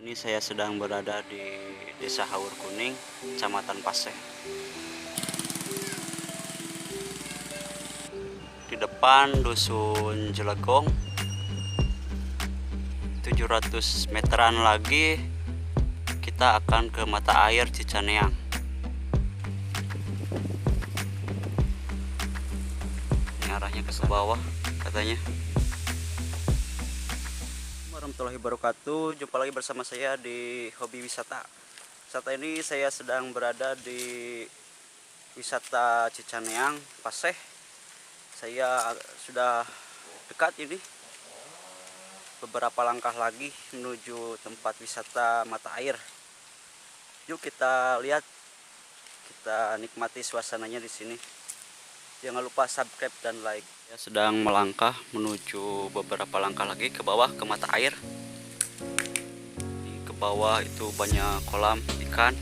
Ini saya sedang berada di Desa Haur Kuning, Kecamatan Paseh. Di depan Dusun Jelegong, 700 meteran lagi kita akan ke mata air Cicaneang. Ini arahnya ke bawah katanya. Warahmatullahi wabarakatuh. Jumpa lagi bersama saya di Hobi Wisata. Wisata ini saya sedang berada di wisata Cicaneang, Paseh. Saya sudah dekat ini, beberapa langkah lagi menuju tempat wisata mata air. Yuk kita lihat, kita nikmati suasananya di sini. Jangan lupa subscribe dan like. Saya sedang melangkah menuju beberapa langkah lagi ke bawah ke mata air. Ke bawah itu banyak kolam ikan.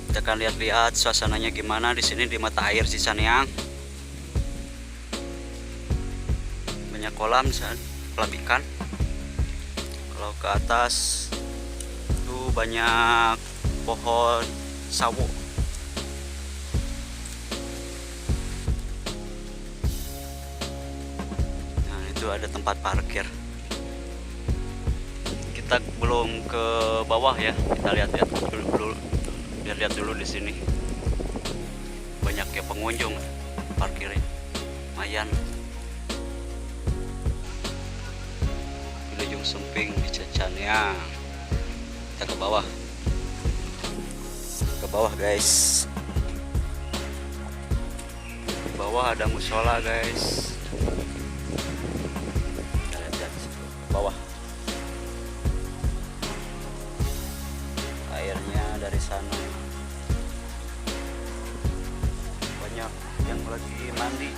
Kita akan lihat-lihat suasananya gimana di sini di mata air Cicaneang. Banyak kolam ikan. Kalau ke atas itu banyak pohon sawo. Nah, itu ada tempat parkir. Kita belum ke bawah ya. Kita lihat-lihat dulu di sini. Banyak ya pengunjung parkirnya. Lumayan. Ujung Sumping di Cicaneang. Kita ke bawah. Ke bawah, guys. Di bawah ada musola, guys. Kita lihat ke bawah. Airnya dari sana. Banyak yang lagi mandi.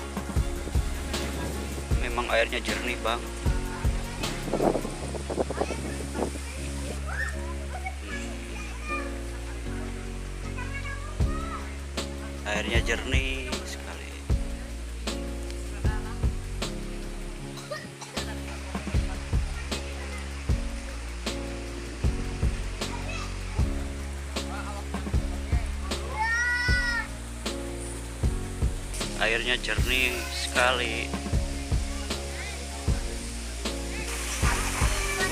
Memang airnya jernih, Bang. Airnya jernih sekali. Airnya jernih sekali.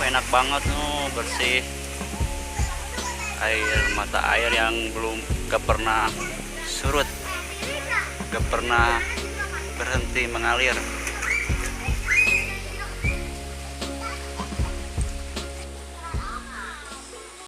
Enak banget bersih. Air mata air yang belum gak pernah surut, gak pernah berhenti mengalir.